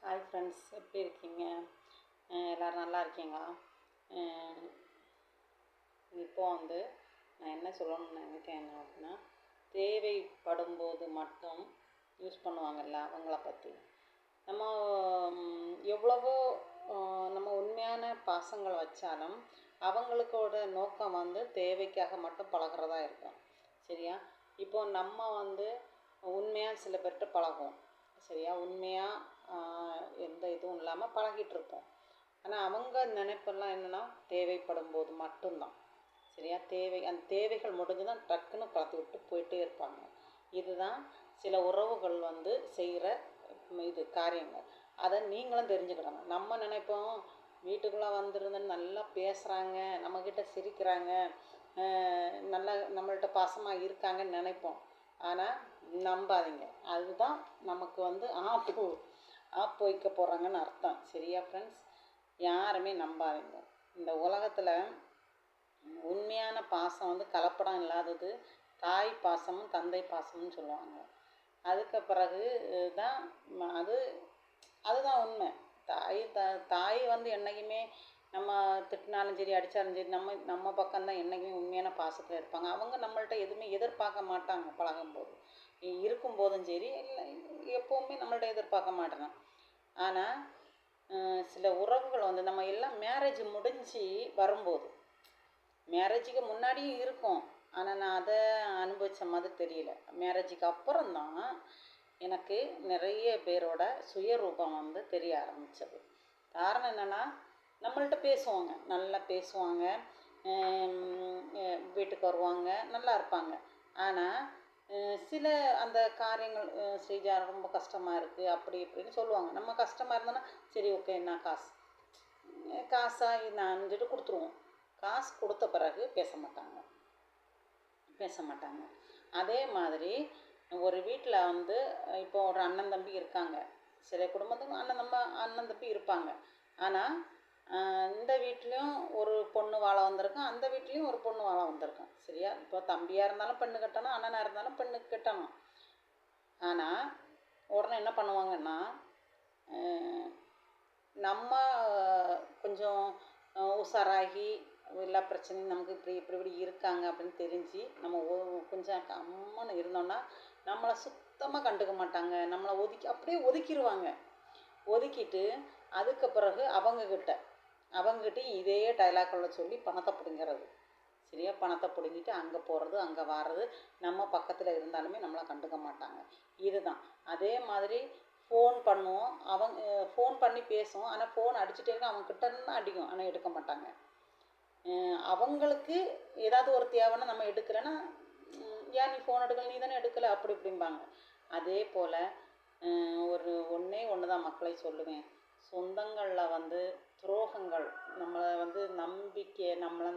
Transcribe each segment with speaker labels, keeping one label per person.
Speaker 1: Hi friends, எப்படி இருக்கீங்க? எல்லோரும் நல்லா இருக்கீங்களா? இப்போ நான் என்ன சொல்லணும்னு நினைக்கிறேன் அப்படின்னா, தேவைப்படும் போது மட்டும் யூஸ் பண்ணுவாங்கள்ல அவங்கள பற்றி. நம்ம எவ்வளவோ நம்ம உண்மையான பாசங்கள் வச்சாலும் அவங்களுக்கோட நோக்கம் தேவைக்காக மட்டும் பழகிறதா இருக்கும். சரியா? இப்போ நம்ம உண்மையாக சில பேர்கிட்ட பழகுவோம். சரியா? உண்மையாக எந்த இதுவும் இல்லாமல் பழகிட்டுருப்போம். ஆனால் அவங்க நினைப்பெல்லாம் என்னென்னா தேவைப்படும் போது மட்டும்தான். சரியா? அந்த தேவைகள் முடிஞ்சு தான் டக்குன்னு கலத்தி விட்டு போயிட்டே இருப்பாங்க. இதுதான் சில உறவுகள் செய்கிற காரியங்கள். அதை நீங்களும் தெரிஞ்சுக்கிடணும். நம்ம நினைப்போம் வீட்டுக்குள்ளே வந்துருந்து நல்லா பேசுகிறாங்க, நம்மக்கிட்ட சிரிக்கிறாங்க, நல்லா நம்மள்கிட்ட பாசமாக இருக்காங்கன்னு நினைப்போம். ஆனால் நம்பாதீங்க. அதுதான் நமக்கு ஆப்பு வைக்க போகிறாங்கன்னு அர்த்தம். சரியா ஃப்ரெண்ட்ஸ்? யாருமே நம்பாதீங்க. இந்த உலகத்தில் உண்மையான பாசம் கலப்படம் இல்லாதது தாய் பாசமும் தந்தை பாசமும் சொல்லுவாங்க. அதுக்கு பிறகு தான் அதுதான் உண்மை. தாய் என்றைக்குமே நம்ம திட்டினாலும் சரி அடித்தாலும் சரி நம்ம பக்கம்தான் என்றைக்குமே உண்மையான பாசத்தில் இருப்பாங்க. அவங்க நம்மள்ட்ட எதுவுமே எதிர்பார்க்க மாட்டாங்க. பழகும்போது இருக்கும்போதும் சரி இல்லை, எப்போவுமே நம்மள்ட்ட எதிர்பார்க்க மாட்டாங்க. ஆனால் சில உறவுகள் நம்ம எல்லாம் மேரேஜ் முடிஞ்சு வரும்போது, மேரேஜுக்கு முன்னாடியும் இருக்கும், ஆனால் நான் அதை அனுபவித்த மாதிரி தெரியல. மேரேஜுக்கு அப்புறம்தான் எனக்கு நிறைய பேரோட சுயரூபம் தெரிய ஆரம்பித்தது. காரணம் என்னென்னா, நம்மள்ட்ட பேசுவாங்க, நல்லா பேசுவாங்க, வீட்டுக்கு வருவாங்க, நல்லா இருப்பாங்க. ஆனால் சில அந்த காரியங்கள் ஸ்ரீஜா ரொம்ப கஷ்டமாக இருக்குது அப்படி இப்படின்னு சொல்லுவாங்க. நம்ம கஷ்டமாக இருந்தோன்னா சரி ஓகே நான் காசாக நான் சொல்லிட்டு கொடுத்துருவோம். காசு கொடுத்த பிறகு பேச மாட்டாங்க. அதே மாதிரி ஒரு வீட்டில் இப்போ ஒரு அண்ணன் தம்பி இருக்காங்க. சில குடும்பத்துக்கும் அண்ணன் தம்பி இருப்பாங்க. ஆனால் இந்த வீட்லேயும் ஒரு பொண்ணு வாழ வந்திருக்கும், அந்த வீட்லேயும் ஒரு பொண்ணு வாழ வந்திருக்கும். சரியா? இப்போ தம்பியாக இருந்தாலும் பெண்ணு கட்டணும், அண்ணனாக இருந்தாலும் பெண்ணு கட்டணும். ஆனால் உடனே என்ன பண்ணுவாங்கன்னா, நம்ம கொஞ்சம் உஷாராகி எல்லா பிரச்சனையும் நமக்கு இப்படி இருக்காங்க அப்படின்னு தெரிஞ்சு நம்ம கொஞ்சம் அம்மன்னு இருந்தோன்னா நம்மளை சுத்தமாக கண்டுக்க மாட்டாங்க. நம்மளை அப்படியே ஒதுக்கிடுவாங்க. ஒதுக்கிட்டு அதுக்கு பிறகு அவங்கக்கிட்ட இதே டைலாக்களை சொல்லி பணத்தை பிடுங்கிறது. சரியா? பணத்தை பிடுங்கிட்டு அங்கே போகிறது, அங்கே வர்றது, நம்ம பக்கத்தில் இருந்தாலுமே நம்மளை கண்டுக்க மாட்டாங்க. இதுதான். அதே மாதிரி ஃபோன் பண்ணுவோம், ஃபோன் பண்ணி பேசுவோம், ஆனால் ஃபோன் அடிச்சுட்டே இருக்கும், அவங்கக்கிட்ட இருந்து அடிக்கும், ஆனால் எடுக்க மாட்டாங்க. அவங்களுக்கு ஏதாவது ஒரு தேவைன்னா நம்ம எடுக்கலைன்னா, ஏன் நீ ஃபோன் எடுக்கலை, நீ தானே எடுக்கலை, அப்படி இப்படிம்பாங்க. அதே போல் ஒன்றே ஒன்று தான் மக்களை சொல்லுவேன். சொந்தங்களில் துரோகங்கள் நம்மளை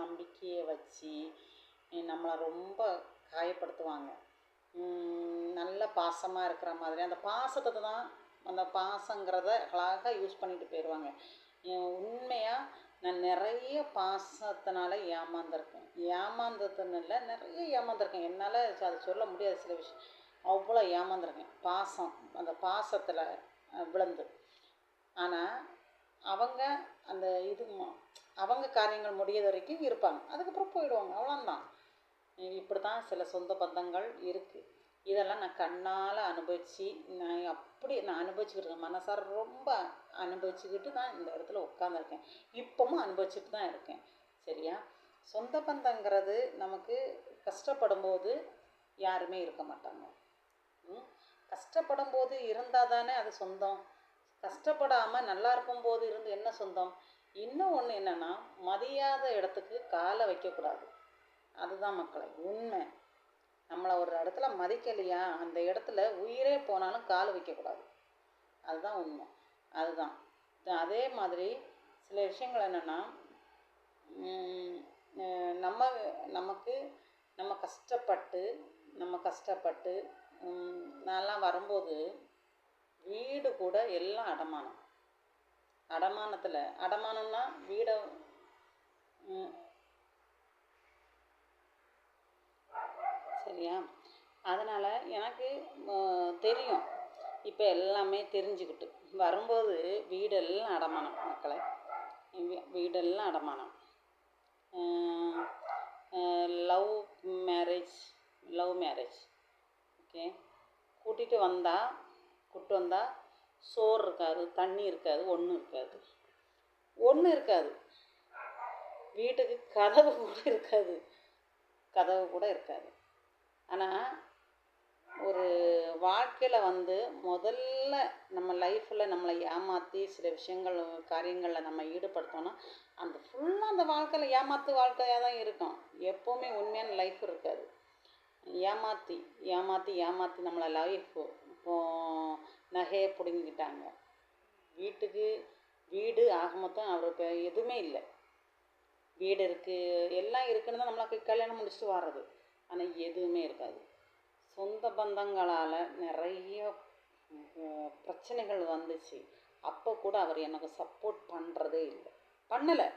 Speaker 1: நம்பிக்கையை வச்சு நம்மளை ரொம்ப காயப்படுத்துவாங்க. நல்ல பாசமாக இருக்கிற மாதிரி அந்த பாசத்தை தான் அந்த பாசங்கிறத அழகாக யூஸ் பண்ணிட்டு போயிடுவாங்க. உண்மையாக நான் நிறைய பாசத்தினால ஏமாந்ததுன்னு இல்லை, நிறைய ஏமாந்துருக்கேன். என்னால் அதை சொல்ல முடியாது. சில விஷயம் அவ்வளோ ஏமாந்துருக்கேன். அந்த பாசத்தில் விழுந்து. ஆனால் அவங்க காரியங்கள் முடியாத வரைக்கும் இருப்பாங்க, அதுக்கப்புறம் போயிடுவாங்க, அவ்வளோதான். இப்படி தான் சில சொந்த பந்தங்கள் இருக்குது. இதெல்லாம் நான் கண்ணால் நான் அனுபவிச்சுக்கிட்டு இருக்கேன். மனசார ரொம்ப அனுபவிச்சுக்கிட்டு தான் இந்த இடத்துல உட்காந்துருக்கேன். இப்போவும் அனுபவிச்சுட்டு தான் இருக்கேன். சரியா? சொந்த பந்தங்கிறது நமக்கு கஷ்டப்படும் போது யாருமே இருக்க மாட்டாங்க. கஷ்டப்படும் போது இருந்தால் தானே அது சொந்தம். கஷ்டப்படாமல் நல்லா இருக்கும்போது இருந்து என்ன சொந்தம்? இன்னும் ஒன்று என்னென்னா, மதியாத இடத்துக்கு காலை வைக்கக்கூடாது. அதுதான் மக்களை உண்மை. நம்மளை ஒரு இடத்துல மதிக்கலையா, அந்த இடத்துல உயிரே போனாலும் கால் வைக்கக்கூடாது. அதுதான் உண்மை. அதுதான். அதே மாதிரி சில விஷயங்கள் என்னென்னா, நம்ம கஷ்டப்பட்டு நான்லாம் வரும்போது வீடு கூட எல்லாம் அடமானம்னா வீடை சரியா? அதனால் எனக்கு தெரியும். இப்போ எல்லாமே தெரிஞ்சுக்கிட்டு வரும்போது வீடெல்லாம் அடமானம் மக்களை, வீடெல்லாம் அடமானம். Love marriage okay. கூட்டிகிட்டு வந்தால் சோறு இருக்காது, தண்ணி இருக்காது, ஒன்றும் இருக்காது. வீட்டுக்கு கதவு கூட இருக்காது. ஆனால் ஒரு வாழ்க்கையில் முதல்ல நம்ம லைஃப்பில் நம்மளை ஏமாற்றி சில காரியங்களில் நம்ம ஈடுபடுத்தோன்னா ஃபுல்லாக அந்த வாழ்க்கையில் வாழ்க்கையாக தான் இருக்கும். எப்போவுமே உண்மையான லைஃப் இருக்காது. ஏமாற்றி நம்மளை லைஃப்பு இப்போது நகையை பிடுங்கிக்கிட்டாங்க. வீடு ஆக மொத்தம் அவருக்கு எதுவுமே இல்லை. வீடு இருக்குது, எல்லாம் இருக்குன்னு தான் நம்மளுக்கு கல்யாணம் முடிச்சுட்டு வர்றது. ஆனால் எதுவுமே இருக்காது. சொந்த பந்தங்களால் நிறைய பிரச்சனைகள் வந்துச்சு. அப்போ கூட அவர் எனக்கு சப்போர்ட் பண்ணுறதே இல்லை, பண்ணலை.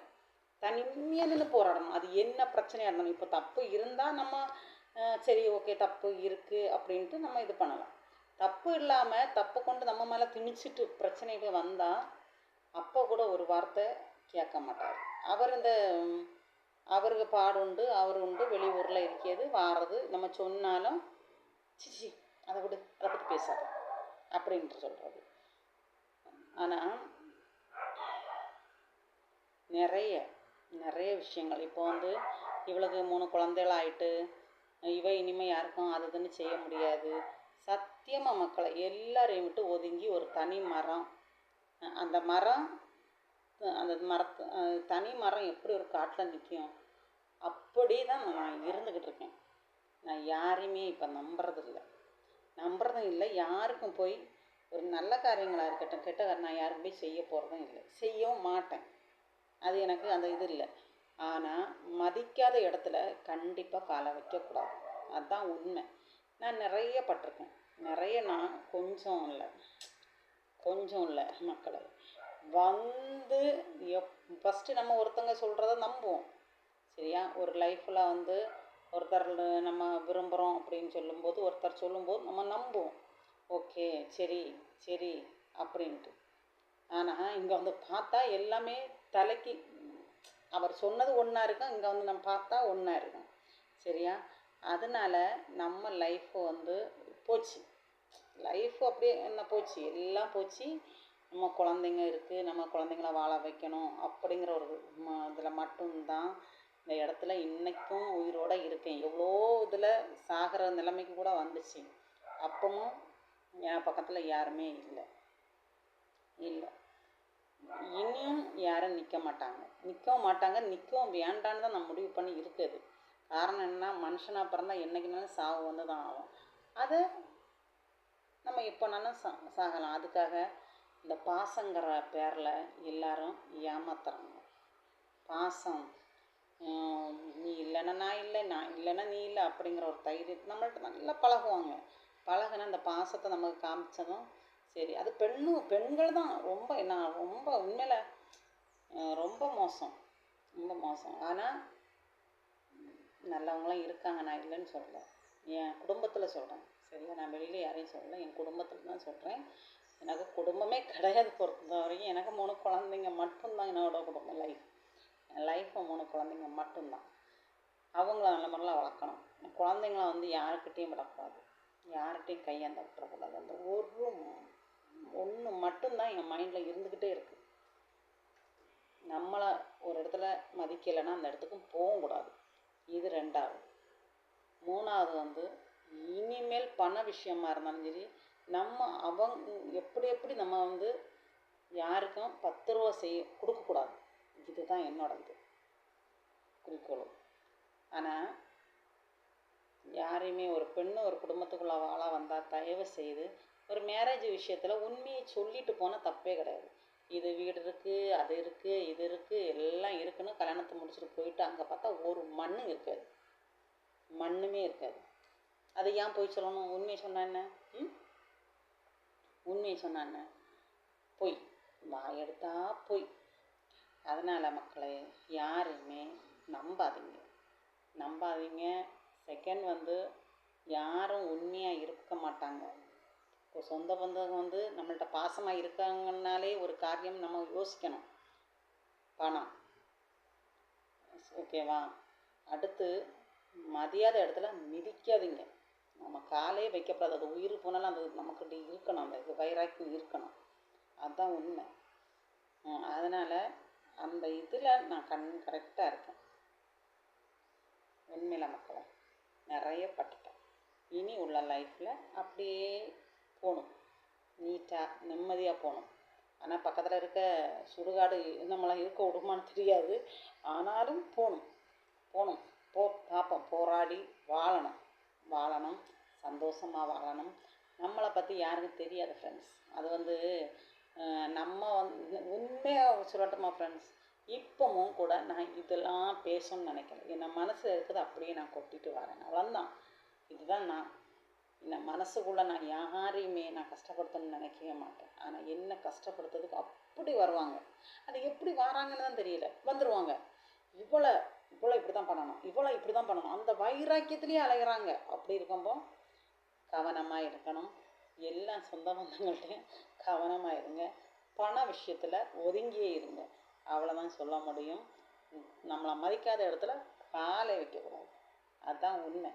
Speaker 1: தனிமையாக நின்று போராடணும். அது என்ன பிரச்சனையாக இருந்தாலும். இப்போ தப்பு இருந்தால் நம்ம சரி ஓகே தப்பு இருக்குது அப்படின்ட்டு நம்ம இது பண்ணலாம். தப்பு இல்லாமல் தப்பு கொண்டு நம்ம மேலே திணிச்சிட்டு பிரச்சனைகள் வந்தால் அப்போ கூட ஒரு வார்த்தை கேட்க மாட்டார். அவருக்கு பாடு உண்டு, அவர் உண்டு, வெளியூரில் இருக்கிறது வாரது. நம்ம சொன்னாலும் சிச்சி அதை விடு, அதை பற்றி பேசாத அப்படின்ட்டு சொல்கிறது. ஆனால் நிறைய விஷயங்கள் இப்போ இவளுக்கு 3 குழந்தைகள் ஆகிட்டு இனிமேல் யாருக்கும் அது இதுன்னு செய்ய முடியாது. சத்தியமாக மக்களை எல்லாரையும் விட்டு ஒதுங்கி ஒரு தனி மரம், அந்த தனி மரம் எப்படி ஒரு காட்டில் நிற்கும் அப்படி தான் நான் இருந்துக்கிட்டு இருக்கேன். நான் யாரையுமே இப்போ நம்புறதும் இல்லை. யாருக்கும் போய் ஒரு நல்ல காரியங்களாக இருக்கட்டும் கெட்ட நான் யாருக்கும் போய் செய்ய போகிறதும் இல்லை, செய்யவும் மாட்டேன். அது எனக்கு அந்த இது இல்லை. ஆனால் மதிக்காத இடத்துல கண்டிப்பாக காலை வைக்கக்கூடாது. அதுதான் உண்மை. நான் நிறைய பட்டிருக்கேன். நான் கொஞ்சம் இல்லை மக்களை ஃபஸ்ட்டு நம்ம ஒருத்தங்க சொல்கிறத நம்புவோம். சரியா? ஒரு லைஃப்பில் ஒருத்தர் நம்ம விரும்புகிறோம் அப்படின்னு சொல்லும்போது, ஒருத்தர் சொல்லும்போது நம்ம நம்புவோம். ஓகே சரி அப்படின்ட்டு. ஆனால் இங்கே பார்த்தா எல்லாமே தலைக்கு அவர் சொன்னது ஒன்றா இருக்கும், இங்கே நம்ம பார்த்தா ஒன்றா இருக்கும். சரியா? அதனால் நம்ம லைஃப்பு போச்சு. லைஃப்பு அப்படியே என்ன போச்சு, எல்லாம் போச்சு. நம்ம குழந்தைங்க இருக்குது, நம்ம குழந்தைங்கள வாழ வைக்கணும் அப்படிங்கிற ஒரு இதில் மட்டும்தான் இந்த இடத்துல இன்றைக்கும் உயிரோடு இருக்கேன். எவ்வளோ இதில் சாகிற நிலைமைக்கு கூட வந்துச்சு. அப்பவும் என் பக்கத்தில் யாருமே இல்லை. இனியும் யாரும் நிற்கவும் மாட்டாங்க, நிற்கவும் வேண்டான்னு தான் நான் முடிவு பண்ணி இருக்குது. காரணம் என்ன, மனுஷனாக பிறந்தால் என்றைக்குனாலும் சாவு தான் ஆகும். அதை நம்ம எப்போனாலும் சாகலாம். அதுக்காக இந்த பாசங்கிற பேரில் எல்லாரும் ஏமாத்துறாங்க. பாசம், நீ இல்லைன்னா நான் இல்லை, நான் இல்லைன்னா நீ இல்லை அப்படிங்கிற ஒரு தைரியத்தை நம்மள்ட்ட நல்லா பழகுவாங்க. பழகுனா அந்த பாசத்தை நமக்கு காமிச்சதும் சரி. அது பெண்கள் தான் ரொம்ப உண்மையில் ரொம்ப மோசம். ஆனால் நல்லவங்களாம் இருக்காங்க, நான் இல்லைன்னு சொல்லலை. என் குடும்பத்தில் சொல்கிறேன். சரியா? நான் வெளியில் யாரையும் சொல்லலை, என் குடும்பத்தில் தான் சொல்கிறேன். எனக்கு குடும்பமே கிடையாது. பொறுத்த வரைக்கும் எனக்கு 3 குழந்தைங்க மட்டும்தான் என்னோட குடும்பம். என் லைஃப்பை 3 குழந்தைங்க மட்டும்தான். அவங்கள நல்ல முறையில் வளர்க்கணும். குழந்தைங்கள யாருக்கிட்டேயும் விடக்கூடாது, யார்கிட்டையும் கையாந்த விட்டுறக்கூடாது. அந்த ஒன்று மட்டும்தான் என் மைண்டில் இருந்துக்கிட்டே இருக்குது. நம்மளை ஒரு இடத்துல மதிக்கலைன்னா அந்த இடத்துக்கும் போகவும் கூடாது. இது 2வது. 3வது இனிமேல் பண விஷயமா இருந்தாலும் சரி, நம்ம எப்படி நம்ம யாருக்கும் 10 ரூபா கொடுக்கக்கூடாது. இதுதான் என்னோட குறிக்கோள். ஆனால் யாரையுமே ஒரு பெண்ணு ஒரு குடும்பத்துக்குள்ளே வாழ வந்தால் தயவு செய்து ஒரு மேரேஜ் விஷயத்தில் உண்மையை சொல்லிட்டு போனால் தப்பே கிடையாது. இது வீடு இருக்குது, அது இருக்குது, இது இருக்குது, எல்லாம் இருக்குன்னு கல்யாணத்தை முடிச்சுட்டு போயிட்டு அங்கே பார்த்தா ஒரு மண்ணுமே இருக்காது. அதை ஏன் போய் சொல்லணும்? உண்மையை சொன்னா என்ன? பொய் வாயெடுத்தா பொய். அதனால் மக்களை யாரையுமே நம்பாதீங்க. செகண்ட் யாரும் உண்மையாக இருக்க மாட்டாங்க. இப்போ சொந்த பந்தம் வந்து நம்மள்ட்ட பாசமாக இருக்காங்கன்னாலே ஒரு காரியம் நம்ம யோசிக்கணும். பணம், ஓகேவா? அடுத்து மதியாத இடத்துல மிதிக்காதீங்க. நம்ம காலே வைக்கப்படாது. அது உயிர் போனாலும் அந்த நமக்கிட்ட இருக்கணும், அந்த இது வைராக்கியம் இருக்கணும். அதுதான் உண்மை. அதனால் அந்த இதில் நான் கரெக்டாக இருக்கேன். உண்மையில் மக்களை நிறைய பட்டுட்டேன். இனி உள்ள லைஃப்பில் அப்படியே போகணும், நீட்டாக நிம்மதியாக போகணும். ஆனால் பக்கத்தில் இருக்க சுடுகாடு நம்மளாம் இருக்க விடுமான்னு தெரியாது. ஆனாலும் போகணும் பார்ப்போம். போராடி வாழணும், சந்தோஷமாக வாழணும். நம்மளை பற்றி யாருக்கும் தெரியாது ஃப்ரெண்ட்ஸ். அது வந்து நம்ம உண்மையாக சொல்லட்டுமா ஃப்ரெண்ட்ஸ், இப்போவும் கூட நான் இதெல்லாம் பேசணும்னு நினைக்கிறேன். என் மனசில் இருக்கிறது அப்படியே நான் கொட்டிட்டு வரேன், அவ்வளோதான். இதுதான் நான். என் மனசுக்குள்ளே நான் யாரையுமே நான் கஷ்டப்படுத்தணும்னு நினைக்கவே மாட்டேன். ஆனால் என்ன கஷ்டப்படுத்துறதுக்கு அப்படி வருவாங்க. அது எப்படி வராங்கன்னு தான் தெரியல, வந்துடுவாங்க. இவ்வளோ இப்படி தான் பண்ணணும், இப்படி தான் பண்ணணும், அந்த வைராக்கியத்துலேயே அலைகிறாங்க. அப்படி இருக்கும்போ கவனமாக இருக்கணும். எல்லாம் சொந்த பந்தங்கள்கிட்டையும் கவனமாக இருங்க. பண விஷயத்தில் ஒதுங்கியே இருங்க, அவ்வளோதான் சொல்ல முடியும். நம்மளை மதிக்காத இடத்துல காலை வைக்கக்கூடாது, அதுதான் உண்மை.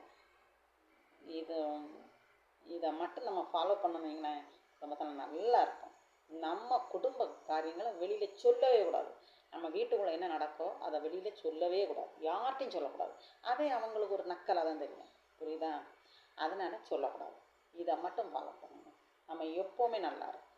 Speaker 1: இதை மட்டும் நம்ம ஃபாலோ பண்ணணுங்களேன், குடும்பத்தில் நல்லா இருக்கும். நம்ம குடும்ப காரியங்களை வெளியில் சொல்லவே கூடாது. நம்ம வீட்டுக்குள்ளே என்ன நடக்கோ அதை வெளியில் சொல்லவே கூடாது, யார்கிட்டையும் சொல்லக்கூடாது. அதே அவங்களுக்கு ஒரு நக்கலாக தான் தெரியும், புரியுதா? அதனால் சொல்லக்கூடாது. இதை மட்டும் ஃபாலோ பண்ணணும், நம்ம எப்போவுமே நல்லா இருக்கும்.